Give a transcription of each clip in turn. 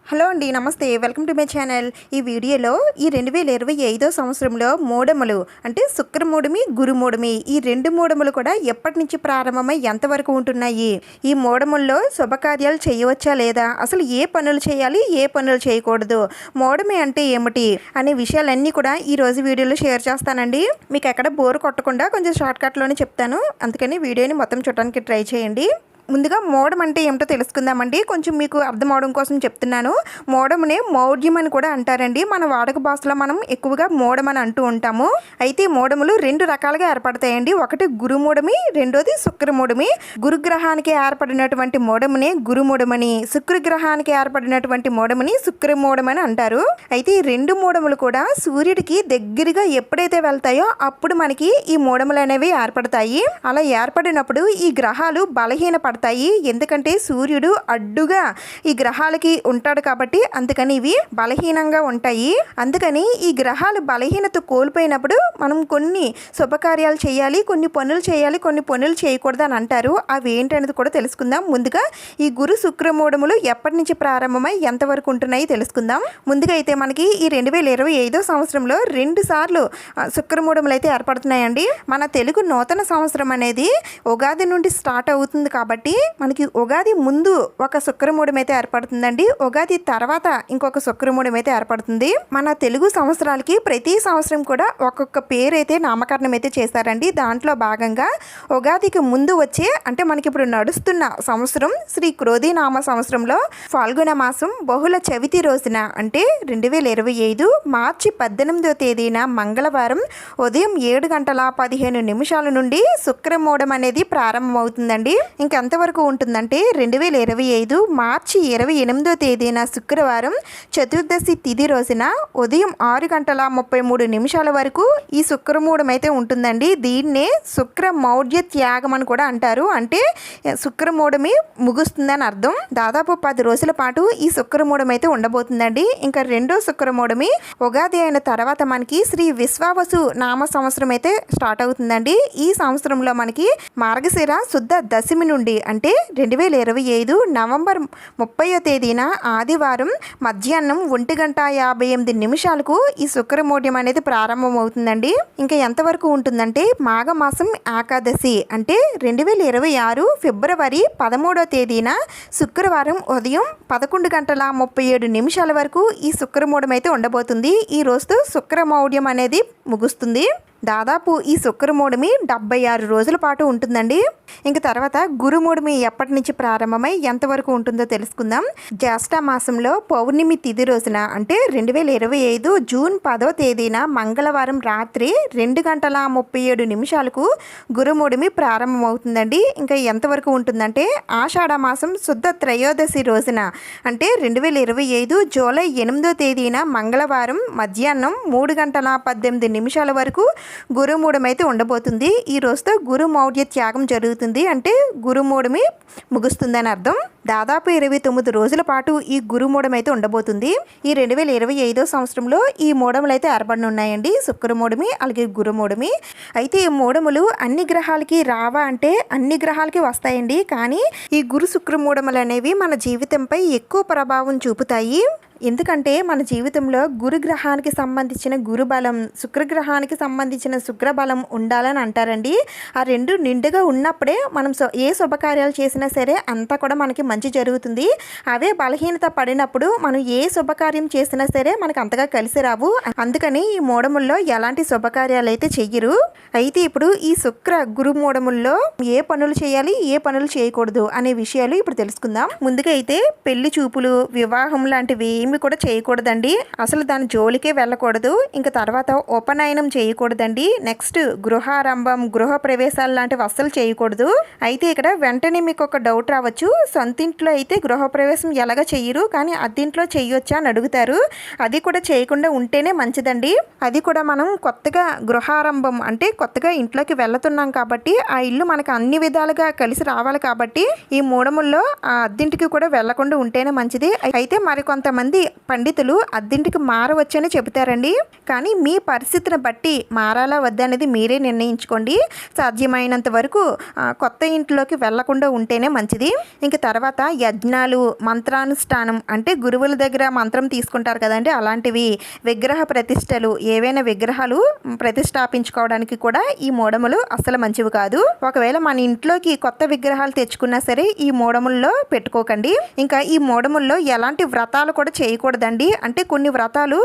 Hello అండి, నమస్తే. Welcome to my channel. ఈ వీడియోలో ఈ 2025 సంవత్సరంలో మూడములు అంటే శుక్రమూడమి, గురుమూడమి ఈ రెండు మూడములు కూడా ఎప్పటి నుంచి ప్రారంభమై ఎంతవరకు ఉంటున్నాయి, ఈ మూడముల్లో శుభకార్యాలు చేయవచ్చా లేదా, అసలు ఏ పనులు చేయాలి, ఏ పనులు చేయకూడదు, మూడమి అంటే ఏమిటి అనే విషయాలన్నీ కూడా ఈరోజు వీడియోలో షేర్ చేస్తానండి. మీకు ఎక్కడ బోర్ కొట్టకుండా కొంచెం షార్ట్కట్లోనే చెప్తాను, అందుకని వీడియోని మొత్తం చూడడానికి ట్రై చేయండి. ముందుగా మోడం అంటే ఏమిటో తెలుసుకుందామండి. కొంచెం మీకు అర్థం అవడం కోసం చెప్తున్నాను. మోడమునే మౌఢ్యం అని కూడా అంటారండి. మన వాడక భాషలో మనం ఎక్కువగా మోడం అని అంటూ ఉంటాము. అయితే మోడములు రెండు రకాలుగా ఏర్పడతాయండి. ఒకటి గురుమూడమి, రెండోది శుక్రమూడమి. గురుగ్రహానికి ఏర్పడినటువంటి మోడమునే గురుమూడమని, శుక్రగ్రహానికి ఏర్పడినటువంటి మోడముని శుక్రమూడమని అంటారు. అయితే ఈ రెండు మూడములు కూడా సూర్యుడికి దగ్గరగా ఎప్పుడైతే వెళ్తాయో అప్పుడు మనకి ఈ మూడములు అనేవి ఏర్పడతాయి. అలా ఏర్పడినప్పుడు ఈ గ్రహాలు బలహీన ఎందుకంటే సూర్యుడు అడ్డుగా ఈ గ్రహాలకి ఉంటాడు కాబట్టి అందుకని ఇవి బలహీనంగా ఉంటాయి. అందుకని ఈ గ్రహాలు బలహీనత కోల్పోయినప్పుడు మనం కొన్ని శుభకార్యాలు చేయాలి, కొన్ని పనులు చేయాలి, కొన్ని పనులు చేయకూడదు అని అంటారు. అవి ఏంటనేది కూడా తెలుసుకుందాం. ముందుగా ఈ గురు శుక్రమూడములు ఎప్పటి నుంచి ప్రారంభమై ఎంతవరకు ఉంటున్నాయి తెలుసుకుందాం. ముందుగా అయితే మనకి ఈ 2025 సంవత్సరంలో 2 సార్లు శుక్రమూడములు అయితే ఏర్పడుతున్నాయండి. మన తెలుగు నూతన సంవత్సరం అనేది ఉగాది నుండి స్టార్ట్ అవుతుంది కాబట్టి మనకి ఉగాది ముందు ఒక శుక్రమూడం అయితే ఏర్పడుతుందండి. ఉగాది తర్వాత ఇంకొక శుక్రమూడం అయితే ఏర్పడుతుంది. మన తెలుగు సంవత్సరాలకి ప్రతి సంవత్సరం కూడా ఒక్కొక్క పేరు అయితే నామకరణం అయితే చేశారండి. దాంట్లో భాగంగా ఉగాదికి ముందు వచ్చే అంటే మనకి ఇప్పుడు నడుస్తున్న సంవత్సరం శ్రీ క్రోధి నామ సంవత్సరంలో ఫాల్గుణ మాసం బహుళ చవితి రోజున అంటే 2025 మార్చి 18వ తేదీన మంగళవారం ఉదయం 7:15 నుండి శుక్రమూడం అనేది ప్రారంభమవుతుందండి. ఇంకెంతవరకు ఉంటుందంటే 2025 మార్చి 28వ తేదీన శుక్రవారం చతుర్దశి తిథి రోజున ఉదయం 6:33 వరకు ఈ శుక్రమూడం అయితే ఉంటుందండి. దీన్నే శుక్ర మౌఢ్య త్యాగం అని కూడా అంటారు. అంటే శుక్రమూడమి ముగుస్తుందని అర్థం. దాదాపు 10 రోజుల పాటు ఈ శుక్రమూడం అయితే ఉండబోతుందండి. ఇంకా రెండో శుక్రమూడమి ఉగాది అయిన తర్వాత మనకి శ్రీ విశ్వావసు నామ సంవత్సరం అయితే స్టార్ట్ అవుతుందండి. ఈ సంవత్సరంలో మనకి మార్గశిర శుద్ధ దశమి నుండి అంటే 2025 నవంబర్ 30వ తేదీన ఆదివారం మధ్యాహ్నం 1:58 ఈ శుక్రమూఢ్యం అనేది ప్రారంభమవుతుందండి. ఇంకా ఎంతవరకు ఉంటుందంటే మాఘమాసం ఏకాదశి అంటే 2026 ఫిబ్రవరి 13వ తేదీన శుక్రవారం ఉదయం 11:37 వరకు ఈ శుక్రమూఢం అయితే ఉండబోతుంది. ఈ రోజుతో శుక్రమౌఢ్యం అనేది ముగుస్తుంది. దాదాపు ఈ శుక్రమూడమి 76 రోజుల పాటు ఉంటుందండి. ఇంక తర్వాత గురుమూడమి ఎప్పటి నుంచి ప్రారంభమై ఎంతవరకు ఉంటుందో తెలుసుకుందాం. జ్యేష్ఠ మాసంలో పౌర్ణమి తిథి రోజున అంటే 2025 జూన్ 10వ తేదీన మంగళవారం రాత్రి 2:37 గురుమూడమి ప్రారంభమవుతుందండి. ఇంకా ఎంతవరకు ఉంటుందంటే ఆషాఢ మాసం శుద్ధ త్రయోదశి రోజున అంటే 2025 జూలై 8వ తేదీన మంగళవారం మధ్యాహ్నం 3:18 వరకు గురుమూడం అయితే ఉండబోతుంది. ఈ రోజుతో గురుమౌఢ్య త్యాగం జరుగుతుంది అంటే గురుమూడమి ముగుస్తుందని అర్థం. దాదాపు 29 రోజుల పాటు ఈ గురుమూడం అయితే ఉండబోతుంది. ఈ 2025 సంవత్సరంలో ఈ మూడములు అయితే ఏర్పడనున్నాయండి. శుక్రమూడమి అలాగే గురుమూడమి. అయితే ఈ మూడములు అన్ని గ్రహాలకి రావా అంటే అన్ని గ్రహాలకి వస్తాయండి. కానీ ఈ గురు శుక్రమూడములు అనేవి మన జీవితంపై ఎక్కువ ప్రభావం చూపుతాయి. ఎందుకంటే మన జీవితంలో గురుగ్రహానికి సంబంధించిన గురుబలం, శుక్రగ్రహానికి సంబంధించిన శుక్రబలం ఉండాలని అంటారండి. ఆ రెండు నిండుగా ఉన్నప్పుడే మనం ఏ శుభకార్యాలు చేసినా సరే అంతా కూడా మనకి మంచి జరుగుతుంది. అవే బలహీనత పడినప్పుడు మనం ఏ శుభకార్యం చేసినా సరే మనకు అంతగా కలిసి రావు. అందుకని ఈ మూడముల్లో ఎలాంటి శుభకార్యాలు అయితే చెయ్యరు. అయితే ఇప్పుడు ఈ శుక్ర గురు మూడముల్లో ఏ పనులు చేయాలి, ఏ పనులు చేయకూడదు అనే విషయాలు ఇప్పుడు తెలుసుకుందాం. ముందుగా అయితే పెళ్లి చూపులు, వివాహం లాంటివి ఏమి కూడా చేయకూడదండి. అసలు దాని జోలికే వెళ్ళకూడదు. ఇంకా తర్వాత ఉపనయనం చేయకూడదండి. నెక్స్ట్ గృహారంభం, గృహ ప్రవేశాలు లాంటివి అస్సలు చేయకూడదు. అయితే ఇక్కడ వెంటనే మీకు ఒక డౌట్ రావచ్చు, సొంతింట్లో అయితే గృహప్రవేశం ఎలాగ చెయ్యరు కానీ అద్దింట్లో చేయొచ్చా అని అడుగుతారు. అది కూడా చేయకుండా ఉంటేనే మంచిదండి. అది కూడా మనం కొత్తగా గృహారంభం అంటే కొత్తగా ఇంట్లోకి వెళ్తున్నాం కాబట్టి ఆ ఇల్లు మనకు అన్ని విధాలుగా కలిసి రావాలి కాబట్టి ఈ మూడముల్లో ఆ అద్దింటికి కూడా వెళ్లకుండా ఉంటేనే మంచిది. అయితే మరి కొంతమంది కొంతమంది పండితులు అద్దింటికి మారవచ్చని చెబుతారండి. కానీ మీ పరిస్థితిని బట్టి మారాలా వద్దా అనేది మీరే నిర్ణయించుకోండి. సాధ్యమైనంత వరకు కొత్త ఇంట్లోకి వెళ్లకుండా ఉంటేనే మంచిది. ఇంక తర్వాత యజ్ఞాలు, మంత్రానుష్ఠానం అంటే గురువుల దగ్గర మంత్రం తీసుకుంటారు కదండి, అలాంటివి, విగ్రహ ప్రతిష్టలు, ఏవైనా విగ్రహాలు ప్రతిష్టాపించుకోవడానికి కూడా ఈ మూఢములు అస్సలు మంచివి కాదు. ఒకవేళ మన ఇంట్లోకి కొత్త విగ్రహాలు తెచ్చుకున్నా సరే ఈ మూఢముల్లో పెట్టుకోకండి. ఇంకా ఈ మూఢముల్లో ఎలాంటి వ్రతాలు కూడా చేయకూడదండి. అంటే కొన్ని వ్రతాలు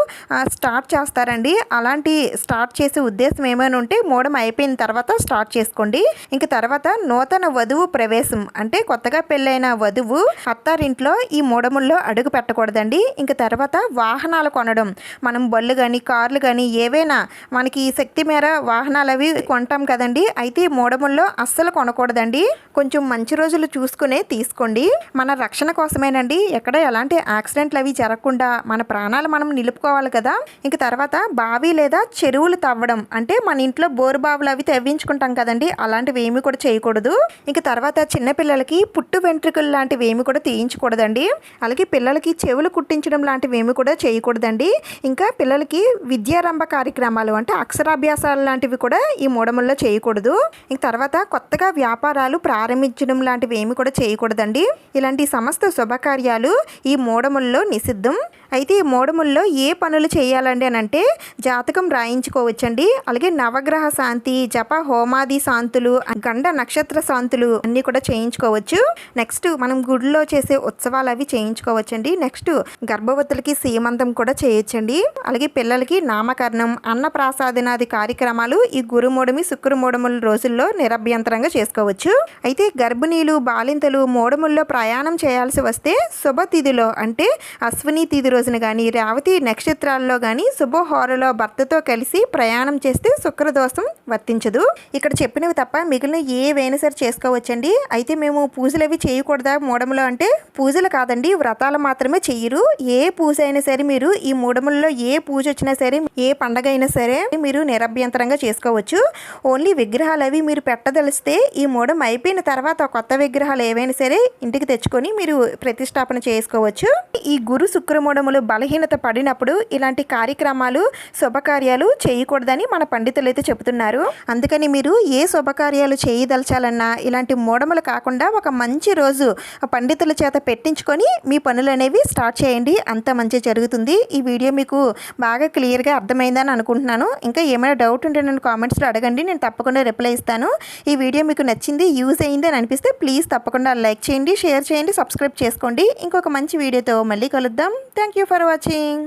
స్టార్ట్ చేస్తారండి. అలాంటి స్టార్ట్ చేసే ఉద్దేశం ఏమైనా ఉంటే మూఢం అయిపోయిన తర్వాత స్టార్ట్ చేసుకోండి. ఇంక తర్వాత నూతన వధువు ప్రవేశం అంటే కొత్తగా పెళ్ళైన వధువు అత్తారింట్లో ఈ మూఢముల్లో అడుగు పెట్టకూడదండి. ఇంక తర్వాత వాహనాలు కొనడం, మనం బళ్ళు కానీ కార్లు కానీ ఏవైనా మనకి శక్తి మేర వాహనాలు అవి కొంటాం కదండి, అయితే ఈ మూఢముల్లో అస్సలు కొనకూడదండి. కొంచెం మంచి రోజులు చూసుకునే తీసుకోండి. మన రక్షణ కోసమేనండి. ఎక్కడ ఎలాంటి యాక్సిడెంట్లు అవి జరగకుండా మన ప్రాణాలు మనం నిలుపుకోవాలి కదా. ఇంక తర్వాత బావి లేదా చెరువులు తవ్వడం అంటే మన ఇంట్లో బోరు బావులు అవి తవ్వించుకుంటాం కదండి, అలాంటివి ఏమి కూడా చేయకూడదు. ఇంక తర్వాత చిన్నపిల్లలకి పుట్టు వెంట్రుకలు లాంటివి ఏమి కూడా తీయించకూడదండి. అలాగే పిల్లలకి చెవులు కుట్టించడం లాంటివి ఏమి కూడా చేయకూడదండి. ఇంకా పిల్లలకి విద్యారంభ కార్యక్రమాలు అంటే అక్షరాభ్యాసాలు లాంటివి కూడా ఈ మూఢముల్లో చేయకూడదు. ఇంక తర్వాత కొత్తగా వ్యాపారాలు ప్రారంభించడం లాంటివి ఏమి కూడా చేయకూడదండి. ఇలాంటి సమస్త శుభకార్యాలు ఈ మూఢముల్లో నిషిద్ధం. అయితే ఈ మూఢముల్లో ఏ పనులు చేయాలండి అని అంటే జాతకం రాయించుకోవచ్చండి. అలాగే నవగ్రహ శాంతి, జప హోమాది శాంతులు, గండ నక్షత్ర శాంతులు అన్నీ కూడా చేయించుకోవచ్చు. నెక్స్ట్ మనం గుడిలో చేసే ఉత్సవాలు అవి చేయించుకోవచ్చండి. నెక్స్ట్ గర్భవతులకి సీమంతం కూడా చేయొచ్చండి. అలాగే పిల్లలకి నామకరణం, అన్నప్రాసాదనాది కార్యక్రమాలు ఈ గురుమూఢమి, శుక్రమూఢముల రోజుల్లో నిరభ్యంతరంగా చేసుకోవచ్చు. అయితే గర్భిణీలు, బాలింతలు మూఢముల్లో ప్రయాణం చేయాల్సి వస్తే శుభతిథిలో అంటే అశ్విని తిథి రోజున కానీ, రేవతి నక్షత్రాల్లో కానీ శుభహోరలో భర్తతో కలిసి ప్రయాణం చేస్తే శుక్రదోషం వర్తించదు. ఇక్కడ చెప్పినవి తప్ప మిగిలిన ఏవైనా సరే చేసుకోవచ్చండి. అయితే మేము పూజలు అవి చేయకూడదా మూఢములో అంటే పూజలు కాదండి, వ్రతాలు మాత్రమే చెయ్యరు. ఏ పూజ అయినా సరే మీరు ఈ మూఢముల్లో ఏ పూజ వచ్చినా సరే, ఏ పండగ అయినా సరే మీరు నిరభ్యంతరంగా చేసుకోవచ్చు. ఓన్లీ విగ్రహాలు అవి మీరు పెట్టదలిస్తే ఈ మూఢం అయిపోయిన తర్వాత కొత్త విగ్రహాలు ఏవైనా సరే ఇంటికి తెచ్చుకొని మీరు ప్రతిష్టాపన చేసుకోవచ్చు. ఈ గురు శుక్రమూఢములు బలహీనత పడినప్పుడు ఇలాంటి కార్యక్రమాలు, శుభకార్యాలు చేయకూడదని మన పండితులు అయితే చెబుతున్నారు. అందుకని మీరు ఏ శుభకార్యాలు చేయదలచాలన్నా ఇలాంటి మూఢములు కాకుండా ఒక మంచి రోజు పండితుల చేత పెట్టించుకొని మీ పనులు అనేవి స్టార్ట్ చేయండి. అంత మంచి జరుగుతుంది. ఈ వీడియో మీకు బాగా క్లియర్గా అర్థమైందని అనుకుంటున్నాను. ఇంకా ఏమైనా డౌట్ ఉంటే నన్ను కామెంట్స్లో అడగండి, నేను తప్పకుండా రిప్లై ఇస్తాను. ఈ వీడియో మీకు నచ్చింది, యూజ్ అయింది అని అనిపిస్తే ప్లీజ్ తప్పకుండా లైక్ చేయండి, షేర్ చేయండి, సబ్స్క్రైబ్ చేసుకోండి. ఇంకొక మంచి వీడియోతో మళ్ళీ కలుద్దాం. Thank you for watching.